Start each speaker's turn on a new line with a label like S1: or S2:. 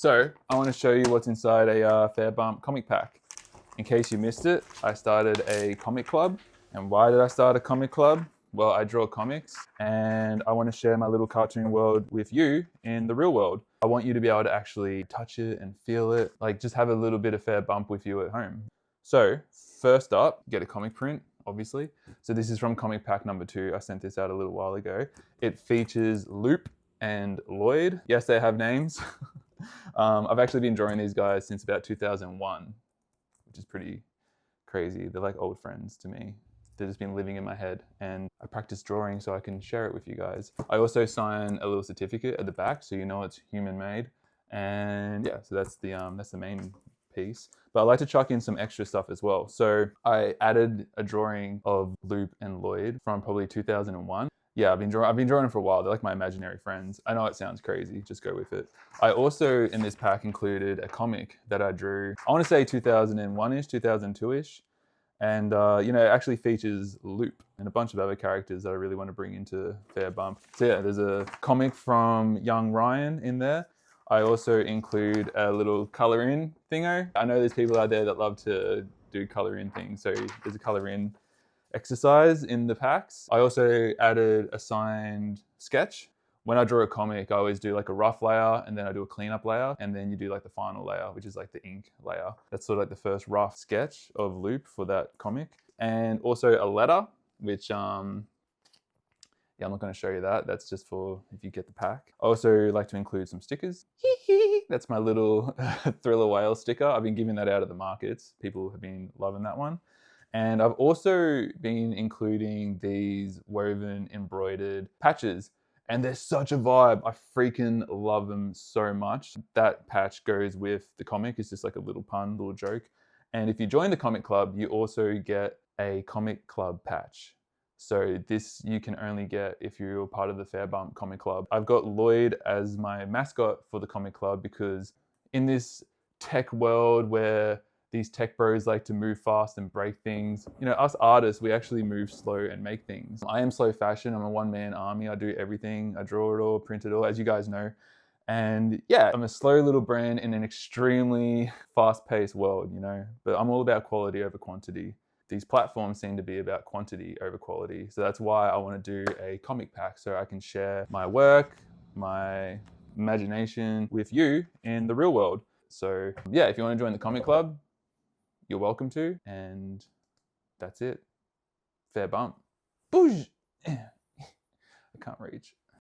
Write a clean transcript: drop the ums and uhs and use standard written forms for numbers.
S1: So I want to show you what's inside a Fair Bump comic pack. In case you missed it, I started a comic club. And why did I start a comic club? Well, I draw comics and I want to share my little cartoon world with you in the real world. I want you to be able to actually touch it and feel it, like just have a little bit of Fair Bump with you at home. So first up, get a comic print, obviously. So this is from comic pack number 2. I sent this out a little while ago. It features Loop and Lloyd. Yes, they have names. I've actually been drawing these guys since about 2001, which is pretty crazy. They're like old friends to me. They've just been living in my head, and I practice drawing so I can share it with you guys. I also sign a little certificate at the back so you know it's human made. And yeah, so that's the main piece. But I like to chuck in some extra stuff as well. So I added a drawing of Loop and Lloyd from probably 2001. Yeah, I've been drawing them for a while. They're like my imaginary friends. I know it sounds crazy, just go with it. I also, in this pack, included a comic that I drew, I want to say 2001-ish, 2002-ish. And it actually features Loop and a bunch of other characters that I really want to bring into Fair Bump. So yeah, there's a comic from young Ryan in there. I also include a little color in thingo. I know there's people out there that love to do color in things. So there's a color in exercise in the packs. I also added a signed sketch. When I draw a comic, I always do like a rough layer and then I do a cleanup layer and then you do like the final layer, which is like the ink layer. That's sort of like the first rough sketch of Loop for that comic. And also a letter, which I'm not going to show you that. That's just for if you get the pack. I also like to include some stickers. That's my little Thriller Whale sticker. I've been giving that out at the markets. People have been loving that one. And I've also been including these woven embroidered patches. And they're such a vibe. I freaking love them so much. That patch goes with the comic. It's just like a little pun, little joke. And if you join the comic club, you also get a comic club patch. So this you can only get if you're part of the Fair Bump comic club. I've got Lloyd as my mascot for the comic club because in this tech world where these tech bros like to move fast and break things. Us artists, we actually move slow and make things. I am slow fashion. I'm a one-man army. I do everything. I draw it all, print it all, as you guys know. And yeah, I'm a slow little brand in an extremely fast-paced world, But I'm all about quality over quantity. These platforms seem to be about quantity over quality. So that's why I want to do a comic pack so I can share my work, my imagination with you in the real world. So yeah, if you want to join the comic club, you're welcome to, and that's it. Fair Bump. Boosh! I can't reach.